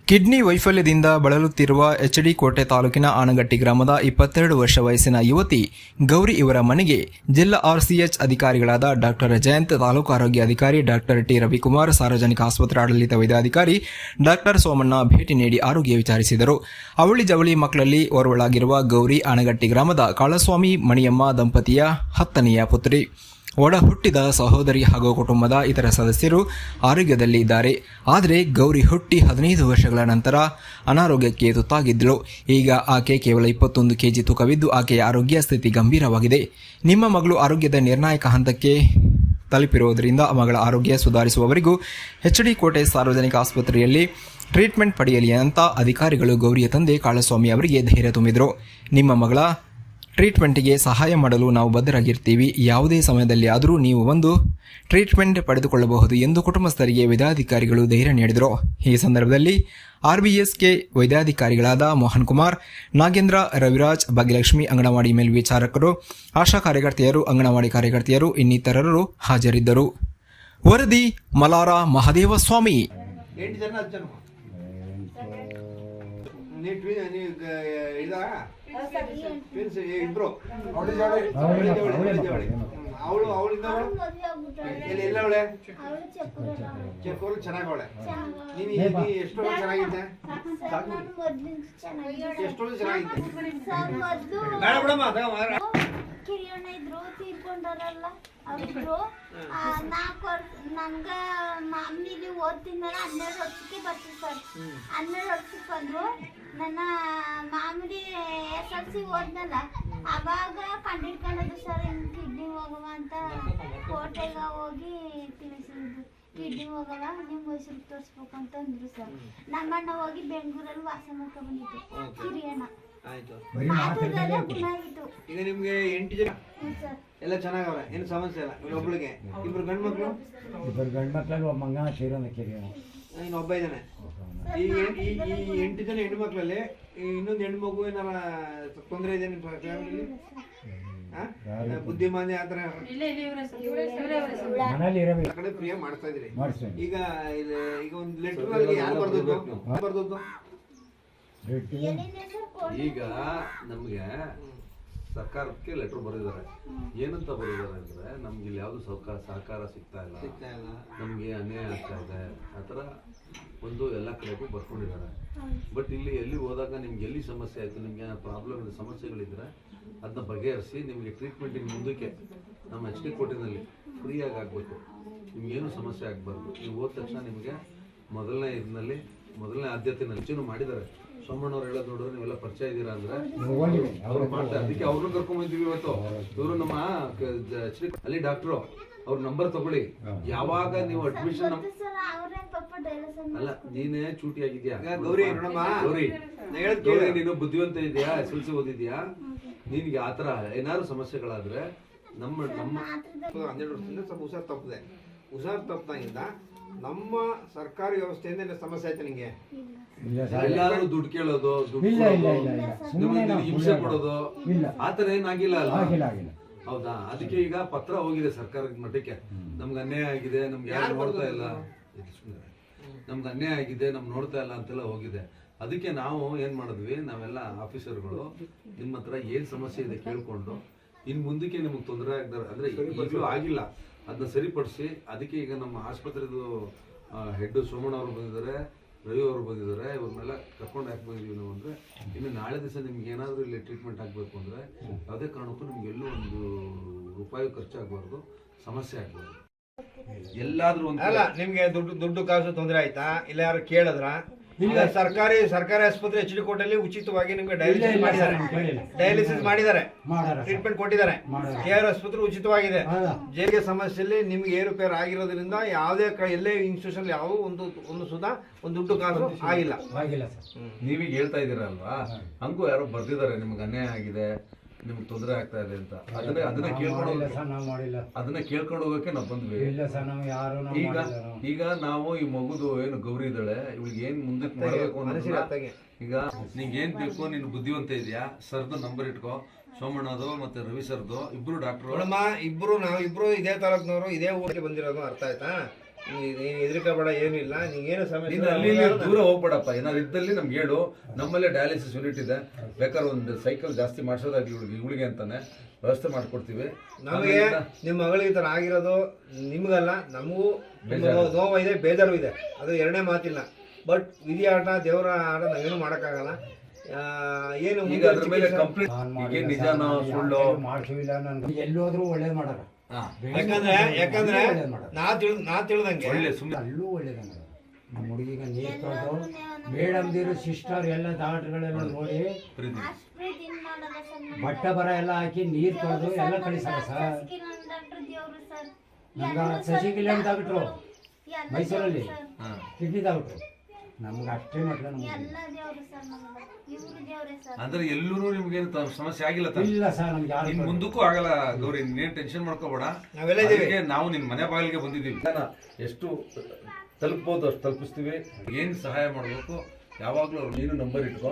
Kidney ವೈಫಲ್ಯದಿಂದ ಬಳಲುತ್ತಿರುವ H D. ಕೋಟೆ ತಾಲೂಕಿನ ಆನಗಟ್ಟಿ ಗ್ರಾಮದ 22 ವರ್ಷ ವಯಸ್ಸಿನ ಯುವತಿ ಗೌರಿ ಇವರ ಮನೆಗೆ ಜಿಲ್ಲಾ ಆರ್ಸಿಎಚ್ ಅಧಿಕಾರಿಗಳಾದ ಡಾಕ್ಟರ್ ಜಯಂತ್, ತಾಲೂಕು ಆರೋಗ್ಯ ಅಧಿಕಾರಿ ಡಾಕ್ಟರ್ ಟಿ. ರವಿಕುಮಾರ್, ಸಾರ್ವಜನಿಕ ಆಸ್ಪತ್ರೆ ಆಡಳಿತ ವೈದ್ಯಾಧಿಕಾರಿ ಡಾಕ್ಟರ್ ಸೋಮಣ್ಣ ಭೇಟಿ ನೀಡಿ ಆರೋಗ್ಯ ವಿಚಾರಿಸಿದರು. ಅವಳಿ ಜವಳಿ ಮಕ್ಕಳಲ್ಲಿ ಓರ್ವಳಾಗಿರುವ ಗೌರಿ ಆನಗಟ್ಟಿ ಗ್ರಾಮದ ಕಾಳಸ್ವಾಮಿ ಮಣಿಯಮ್ಮ ದಂಪತಿಯ 10ನೆಯ ಪುತ್ರಿ. ಒಡ ಹುಟ್ಟಿದ ಸಹೋದರಿ ಹಾಗೂ ಕುಟುಂಬದ ಇತರ ಸದಸ್ಯರು ಆರೋಗ್ಯದಲ್ಲಿ ಇದ್ದಾರೆ. ಆದರೆ ಗೌರಿ ಹುಟ್ಟಿ 15 ವರ್ಷಗಳ ನಂತರ ಅನಾರೋಗ್ಯಕ್ಕೆ ತುತ್ತಾಗಿದ್ದಳು. ಈಗ ಆಕೆ ಕೇವಲ 21 ಕೆಜಿ ತೂಕವಿದ್ದು ಆಕೆಯ ಆರೋಗ್ಯ ಸ್ಥಿತಿ ಗಂಭೀರವಾಗಿದೆ. ನಿಮ್ಮ ಮಗಳು ಆರೋಗ್ಯದ ನಿರ್ಣಾಯಕ ಹಂತಕ್ಕೆ ತಲುಪಿರುವುದರಿಂದ ಮಗಳ ಆರೋಗ್ಯ ಸುಧಾರಿಸುವವರೆಗೂ ಎಚ್.ಡಿ. ಕೋಟೆ ಸಾರ್ವಜನಿಕ ಆಸ್ಪತ್ರೆಯಲ್ಲಿ ಟ್ರೀಟ್ಮೆಂಟ್ ಪಡೆಯಲಿ ಅಂತ ಅಧಿಕಾರಿಗಳು ಗೌರಿಯ ತಂದೆ ಕಾಳಸ್ವಾಮಿ ಅವರಿಗೆ ಧೈರ್ಯ ತುಂಬಿದರು. ನಿಮ್ಮ ಮಗಳ ಟ್ರೀಟ್ಮೆಂಟ್ಗೆ ಸಹಾಯ ಮಾಡಲು ನಾವು ಬದ್ಧರಾಗಿರ್ತೀವಿ. ಯಾವುದೇ ಸಮಯದಲ್ಲಿ ಆದರೂ ನೀವು ಒಂದು ಟ್ರೀಟ್ಮೆಂಟ್ ಪಡೆದುಕೊಳ್ಳಬಹುದು ಎಂದು ಕುಟುಂಬಸ್ಥರಿಗೆ ವೈದ್ಯಾಧಿಕಾರಿಗಳು ಧೈರ್ಯ ನೀಡಿದರು. ಈ ಸಂದರ್ಭದಲ್ಲಿ ಆರ್ಬಿಎಸ್ಕೆ ವೈದ್ಯಾಧಿಕಾರಿಗಳಾದ ಮೋಹನ್ ಕುಮಾರ್, ನಾಗೇಂದ್ರ, ರವಿರಾಜ್, ಭಾಗ್ಯಲಕ್ಷ್ಮಿ, ಅಂಗನವಾಡಿ ಮೇಲ್ವಿಚಾರಕರು, ಆಶಾ ಕಾರ್ಯಕರ್ತೆಯರು, ಅಂಗನವಾಡಿ ಕಾರ್ಯಕರ್ತೆಯರು ಇನ್ನಿತರರು ಹಾಜರಿದ್ದರು. ವರದಿ ಮಲಾರ ಮಹದೇವಸ್ವಾಮಿ. ಇಬ್ರು ಎಲ್ಲವಳೆ ಚೆಕ್ಕೂರು ಚೆನ್ನಾಗವಳೆ. ನೀನು ಎಷ್ಟು ಚೆನ್ನಾಗಿದ್ದೆ, ಎಷ್ಟು ಚೆನ್ನಾಗಿದ್ದೆ. ಕಿರಿಯಣ್ಣ ಇದ್ರು ತೀರ್ಕೊಂಡಾರಲ್ಲ ಅವ್ರಿದ್ರು. ನನ್ಗ ಮಾಮೂಲಿ ಓದ್ತಿದ್ನಲ್ಲ 12 ವರ್ಷಕ್ಕೆ ಬರ್ತೀವಿ ಸರ್. 12 ವರ್ಷಕ್ಕೆ ಬಂದ್ರು. ನನ್ನ ಮಾಮೂಲಿ SLC ಓದ್ನಲ್ಲ ಅವಾಗ ಕಂಡಿಡ್ಕೊಂಡದ್ದು ಸರ್. ಹಿಂಗೆ ಕಿಡ್ನಿ ಹೋಗವ ಅಂತ ಕೋಟೆಗೆ ಹೋಗಿ ತಿಳಿಸಿದ್ರು. ಕಿಡ್ನಿ ಹೋಗವ ನಿಮ್ಮ ಮೈಸೂರಿಗೆ ತೋರಿಸ್ಬೇಕು ಅಂತ ಅಂದ್ರು ಸರ್. ನಮ್ಮಣ್ಣ ಹೋಗಿ ಬೆಂಗಳೂರಲ್ಲಿ ವಾಸ ಮಾಡ್ಕೊಂಡು ಬಂದಿತ್ತು ಕಿರಿಯಣ್ಣ. ಈಗ ನಿಮ್ಗೆ 8 ಜನ ಎಲ್ಲ ಚೆನ್ನಾಗವ್ರೆ, ಏನು ಸಮಸ್ಯೆ ಇಲ್ಲ. ಒಬ್ಳಿಗೆ ಇಬ್ರು ಗಂಡು ಮಕ್ಕಳು, ಒಬ್ಬ ಮಂಗ ಶ್ರೀರಂಗ ಕಿರಿಯಣ್ಣ, ಇನ್ನೊಬ್ಬ ಇದ್ದಾನೆ. ಈ 8 ಜನ ಹೆಣ್ಣು ಮಕ್ಕಳಲ್ಲಿ ಇನ್ನೊಂದು ಹೆಣ್ಣು ಮಗು ಏನಾರ ತೊಂದರೆ ಇದೆ ನಿಮ್ಮ ಫ್ಯಾಮಿಲಿ? ಬುದ್ಧಿಮಾಂದ್ಯ ಆತರ ಕಡೆ ಪ್ರಿಯ ಮಾಡ್ತಾ ಇದ್ರಿ. ಈಗ ಈಗ ಒಂದು ಲೆಟರ್ ಯಾರು ಬರ್ದದ್ದು? ಈಗ ನಮ್ಗೆ ಸರ್ಕಾರಕ್ಕೆ ಲೆಟರ್ ಬರೆದಿದ್ದಾರೆ. ಏನಂತ ಬರೆದಿದ್ದಾರೆ ಅಂದ್ರೆ ನಮ್ಗೆ ಇಲ್ಲಿ ಯಾವ್ದು ಸಹಕಾರ ಸಿಗ್ತಾ ಇಲ್ಲ, ನಮ್ಗೆ ಅನ್ಯಾಯ ಆಗ್ತಾ ಇದೆ, ಆತರ ಒಂದು ಎಲ್ಲ ಕಡೆಗೂ ಬರ್ಕೊಂಡಿದ್ದಾರೆ. ಬಟ್ ಇಲ್ಲಿ ಎಲ್ಲಿ ಹೋದಾಗ ನಿಮ್ಗೆ ಎಲ್ಲಿ ಸಮಸ್ಯೆ ಆಯ್ತು, ನಿಮ್ಗೆ ಏನೋ ಪ್ರಾಬ್ಲಮ್ ಇದೆ, ಸಮಸ್ಯೆಗಳಿದ್ರೆ ಅದನ್ನ ಬಗೆಹರಿಸಿ ನಿಮ್ಗೆ ಟ್ರೀಟ್ಮೆಂಟಿಗೆ ಮುಂದಕ್ಕೆ ನಮ್ಮ ಎಚ್.ಡಿ. ಕೋಟೆನಲ್ಲಿ ಫ್ರೀಯಾಗಿ ಆಗ್ಬೇಕು. ನಿಮ್ಗೇನು ಸಮಸ್ಯೆ ಆಗ್ಬಾರ್ದು. ನೀವು ಹೋದ ತಕ್ಷಣ ನಿಮಗೆ ಮೊದಲನೇ ಆದ್ಯತೆನಲ್ಲಿ ಹೆಚ್ಚು ಮಾಡಿದ್ದಾರೆ. ಸೋಮಣ್ಣವ್ರು ಹೇಳೋದು ನೋಡಿದ್ರೆ ನೀವೆಲ್ಲ ಪರಿಚಯ ಇದ್ದೀರಾ ಅಂದ್ರೆ ಅವ್ರು ಮಾಡ್ತಾರೆ. ಅದಕ್ಕೆ ಅವ್ರನ್ನ ಕರ್ಕೊಂಡ್ ಬಂದಿವಿ ಇವತ್ತು. ಇವರು ನಮ್ಮ ಅಲ್ಲಿ ಡಾಕ್ಟ್ರು, ಅವ್ರ ನಂಬರ್ ತಗೊಳ್ಳಿ. ಯಾವಾಗ ನೀವು ಅಡ್ಮಿಷನ್ ಅಲ್ಲ, ನೀನೇ ಚೂಟಿ ಆಗಿದ್ಯಾ ಗೌರಿ? ಗೌರಿ ನೀನು ಬುದ್ಧಿವಂತ ಇದೆಯಾ, SLC ಓದಿದ್ಯಾ? ನಿನ್ಗೆ ಆತರ ಏನಾದ್ರು ಸಮಸ್ಯೆಗಳಾದ್ರೆ ನಮ್ಮ 12 ವರ್ಷದಿಂದ ಸ್ವಲ್ಪ ಹುಷಾರ್ ತಪ್ಪದಾಗಿಂದ ನಮ್ಮ ಸರ್ಕಾರಿ ವ್ಯವಸ್ಥೆಯಿಂದ ಸಮಸ್ಯೆ ಆಯ್ತು ನಿಂಗೆ? ಎಲ್ಲಾರು ದುಡ್ಡು ಕೇಳೋದು, ಹಿಂಸೆ ಕೊಡೋದು ಆತರ ಏನಾಗಿಲ್ಲ ಅಲ್ಲ? ಹೌದಾ? ಅದಕ್ಕೆ ಈಗ ಪತ್ರ ಹೋಗಿದೆ ಸರ್ಕಾರದ ಮಟ್ಟಕ್ಕೆ. ನಮ್ಗೆ ಅನ್ಯಾಯ ಆಗಿದೆ, ನಮ್ಗೆ ಯಾರು ನೋಡ್ತಾ ಇಲ್ಲ, ನಮ್ಗೆ ಅನ್ಯಾಯ ಆಗಿದೆ, ನಮ್ಗೆ ನೋಡ್ತಾ ಇಲ್ಲ ಅಂತೆಲ್ಲ ಹೋಗಿದೆ. ಅದಕ್ಕೆ ನಾವು ಏನ್ ಮಾಡಿದ್ವಿ, ನಾವೆಲ್ಲ ಆಫೀಸರ್ಗಳು ನಿಮ್ಮ ಹತ್ರ ಏನ್ ಸಮಸ್ಯೆ ಇದೆ ಕೇಳ್ಕೊಂಡು ಇನ್ ಮುಂದಕ್ಕೆ ನಿಮಗೆ ತೊಂದರೆ ಆಗ್ದಾರೆ ಅಂದ್ರೆ ಈಗಲೂ ಆಗಿಲ್ಲ ಅದನ್ನ ಸರಿಪಡಿಸಿ, ಅದಕ್ಕೆ ಈಗ ನಮ್ಮ ಆಸ್ಪತ್ರೆದು ಹೆಡ್ ಸೋಮಣ್ಣ ಅವರು ಬಂದಿದ್ದಾರೆ, ರವಿ ಅವರು ಬಂದಿದ್ದಾರೆ. ಇವ್ರನ್ನೆಲ್ಲ ಕರ್ಕೊಂಡು ಯಾಕೆ ಬಂದಿದ್ದೀವಿ ನಾವು ಅಂದ್ರೆ, ಇನ್ನು ನಾಳೆ ದಿವಸ ನಿಮ್ಗೆ ಏನಾದರೂ ಇಲ್ಲಿ ಟ್ರೀಟ್ಮೆಂಟ್ ಆಗಬೇಕು ಅಂದ್ರೆ ಯಾವುದೇ ಕಾರಣಕ್ಕೂ ನಿಮ್ಗೆ ಎಲ್ಲೂ ಒಂದು ರೂಪಾಯಿ ಖರ್ಚಾಗಬಾರ್ದು, ಸಮಸ್ಯೆ ಆಗಬಾರ್ದು. ಎಲ್ಲಾದ್ರೂ ಒಂದು ಅಲ್ಲ, ನಿಮ್ಗೆ ದುಡ್ಡು ಕಾಸು ತೊಂದರೆ ಆಯ್ತಾ? ಇಲ್ಲ ಯಾರು ಕೇಳಿದ್ರ? ಇಲ್ಲ, ಸರ್ಕಾರಿ ಆಸ್ಪತ್ರೆ ಎಚ್.ಡಿ. ಕೋಟೆಯಲ್ಲಿ ಉಚಿತವಾಗಿ ನಿಮ್ಗೆ ಡಯಾಲಿಸಿಸ್ ಮಾಡಿದ್ದಾರೆ, ಟ್ರೀಟ್ಮೆಂಟ್ ಕೊಟ್ಟಿದ್ದಾರೆ. KR ಆಸ್ಪತ್ರೆ ಉಚಿತವಾಗಿದೆ. ಜೇಗೆ ಸಮಸ್ಯೆಯಲ್ಲಿ ನಿಮ್ಗೆ ಏರುಪೇರು ಆಗಿರೋದ್ರಿಂದ ಯಾವುದೇ ಎಲ್ಲೇ ಇನ್ಸ್ಟಿಟ್ಯೂಷನ್ ಯಾವ ಒಂದು ಸುಧಾ ಒಂದು ದುಡ್ಡು ಕಾಸು ಆಗಿಲ್ಲ. ನೀವೀಗ ಹೇಳ್ತಾ ಇದ್ದೀರಲ್ವಾ, ಹಂಗೂ ಯಾರೋ ಬರ್ದಿದ್ದಾರೆ ನಿಮ್ಗೆ ಅನ್ಯಾಯ ಆಗಿದೆ, ನಿಮ್ಗೆ ತೊಂದರೆ ಆಗ್ತಾ ಇದೆ ಅಂತ. ಅದನ್ನ ಕೇಳ್ಕೊಂಡು ಹೋಗಕ್ಕೆ ನಾವು ಬಂದ್ವಿ. ಈಗ ನಾವು ಈ ಮಗುದು ಏನು ಗೌರಿ ಇದ್ದಾಳೆ, ಇವಳಿಗೆ ಏನ್ ಮುಂದಕ್ಕೆ ಮಾಡಬೇಕು ಅನ್ನೋದು, ಈಗ ನಿಂಗೆ ಏನ್ ಬೇಕು, ನೀನು ಬುದ್ಧಿವಂತ ಇದೆಯಾ, ಸರ್ದು ನಂಬರ್ ಇಟ್ಕೋ, ಸೋಮಣ್ಣದು ಮತ್ತೆ ರವಿ ಸರ್ದು, ಇಬ್ರು ಡಾಕ್ಟರ್. ನಾವಿಬ್ರು ಇದೇ ತಾಲೂಕ್ನವರು, ಇದೇ ಊರಿಗೆ ಬಂದಿರೋದು. ಅರ್ಥ ಆಯ್ತಾ? ನೀನು ಹೆದರಿಕಬೇಡ, ಏನಿಲ್ಲ, ನಿಂಗೇನು ಸಮಸ್ಯೆ ನೀನು ಅಲ್ಲಿ ಇಲ್ಲಿ ದೂರ ಹೋಗ್ಬೇಡಪ್ಪ. ಏನಾದ್ರು ಇದ್ದಲ್ಲಿ ನಮ್ಗೆ ಹೇಳು, ನಮ್ಮಲ್ಲೇ ಡಯಾಲಿಸಿಸ್ ಯೂನಿಟ್ ಇದೆ. ಬೇಕಾದ್ರೆ ಒಂದು ಸೈಕಲ್ ಜಾಸ್ತಿ ಮಾಡಿಸೋದಾಗಿ ಇವಳಿಗೆ ಅಂತಾನೆ ವ್ಯವಸ್ಥೆ ಮಾಡ್ಕೊಡ್ತೀವಿ. ನಮಗೆ ನಿಮ್ಮ ಮಗಳಿಗೆ ಈ ಥರ ಆಗಿರೋದು ನಿಮ್ಗಲ್ಲ, ನಮಗೂ ನೋವು ಇದೆ, ಬೇಜಾರು ಇದೆ, ಅದು ಎರಡನೇ ಮಾತಿಲ್ಲ. ಬಟ್ ವಿಧಿ ಆಟ, ದೇವರ ಆಟ ನಾವೇನು ಮಾಡೋಕ್ಕಾಗಲ್ಲ. ಏನು ಈಗ ಅದ್ರ ಮೇಲೆ ಕಂಪ್ಲೀಟ್ ಈಗ ನಿಜಾನ ಸುಳ್ಳು ಮಾಡ್ತೀವಿಲ್ಲ, ನನ್ಗೆ ಎಲ್ಲೋದ್ರೂ ಒಳ್ಳೇದು ಮಾಡಾರ. ಯಾಕಂದ್ರೆ ನಾ ತಿಳ್ದಂಗೆ ಒಳ್ಳೆ ಸುಮ್ಮನೆ ಅಲ್ಲೂ ಒಳ್ಳೇದಂಗ ನಮ್ಮ ಹುಡುಗಿಗ ನೀರು ತೊಳೆದು ಮೇಡಮ್ದಿರು ಸಿಸ್ಟರ್ ಎಲ್ಲ ಡಾಕ್ಟರ್ಗಳೆಲ್ಲ ನೋಡಿ ಪ್ರೀತಿ ಪ್ರೀತಿಯಿಂದ ಮಾಡೋದು ಸರ್ ನಮ್ಗೆ. ಬಟ್ಟೆ ಬರ ಎಲ್ಲ ಹಾಕಿ ನೀರು ತೊಳೆದು ಎಲ್ಲ ಕಳಿಸಾರ ಸರ್. ಕಿರಣ್ ಡಾಕ್ಟರ್ ದೇವ್ರು ಸರ್. ನಮ್ಗೆ ಶಶಿಕಲ್ಯಾಣ್ ಡಾಕ್ಟ್ರು ಎಲ್ಲ ಮೈಸೂರಲ್ಲಿ ದೇವ್ರು ಸರ್. Kidney doctor. ನಮ್ಗೆ ಅಷ್ಟೇ ಮಟ್ಟ ನಮ್ಗೆ ಎಲ್ಲ ದೇವ್ರು ಸರ್ ನಮ್ಗೆ. ಇವ್ರು ದೇವ್ರೇ ಸರ್. ಅಂದ್ರೆ ಎಲ್ಲರೂ ನಿಮ್ಗೇನು ಸಮಸ್ಯೆ ಆಗಿಲ್ಲ ತಾನೆ? ಇಲ್ಲ ಸರ್, ನಮ್ಗೆ ಯಾರು ಇನ್ ಮುಂದಕ್ಕೂ ಆಗಲ್ಲ ಗೌರಿ, ನೀನ್ ಟೆನ್ಷನ್ ಮಾಡ್ಕೋಬೇಡ. ನಾವೆಲ್ಲ ಇದೀವಿ. ಅದಕ್ಕೆ ನಾವು ನಿನ್ ಮನೆ ಬಾಗಿಲಿಗೆ ಬಂದಿದ್ದೀವಿ. ಎಷ್ಟು ತಲುಪಬಹುದು ಅಷ್ಟು ತಲುಪಿಸ್ತೀವಿ. ಏನ್ ಸಹಾಯ ಮಾಡ್ಬೇಕು ಯಾವಾಗ್ಲೂ ನೀನು ನಂಬರ್ ಇಟ್ಕೊ,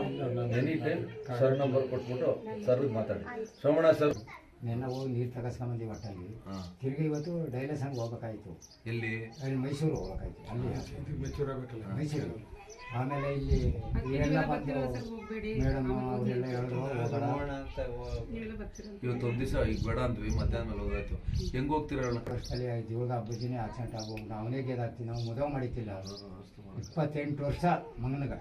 ಎನಿ ಟೈಮ್ ಸರ್ ನಂಬರ್ ಕೊಟ್ಬಿಟ್ಟು ಸರ್ ಮಾತಾಡಿ. ಸೋಮಣ್ಣ ಸರ್ ನೆನ್ನ ಹೋಗಿ ನೀರು ತಗಸ್ಕೊಂಬಂದು ಒಟ್ಟಾಗಿ ತಿರ್ಗಿ ಇವತ್ತು ಡೈಲೇಷನ್ಗೆ ಹೋಗ್ಬೇಕಾಯ್ತು. ಎಲ್ಲಿ ಅಲ್ಲಿ ಮೈಸೂರು ಹೋಗ್ಬೇಕಾಯ್ತು. ಅಲ್ಲಿ ಮೈಸೂರು. ಆಮೇಲೆ ಇಲ್ಲಿ ಇವರೆಲ್ಲ ಬಂದು ಮೇಡಮ್ ಅವರೆಲ್ಲ ಹೇಳಿದ್ರು ಹೋಗೋಣ. ಇವತ್ತು ಒಂದ್ ದಿವಸ ಈಗ ಬೇಡ ಅಂದ್ವಿ, ಮಧ್ಯಾಹ್ನ ಮೇಲೆ ಹೋದಾಯ್ತು. ಹೆಂಗ್ ಹೋಗ್ತೀರ? ವರ್ಷದಲ್ಲಿ ಇವಾಗ ಹಬ್ಬಜಿನೇ ಆಕ್ಸಿಡೆಂಟ್ ಆಗೋಗ್ಬಿಟ್ಟು ಅವನೇ ಗೆದಾಗ್ತೀವಿ. ನಾವು ಮದುವೆ ಮಾಡಿತಿಲ್ಲ, 28 ವರ್ಷ ಮಗನಿಗೆ.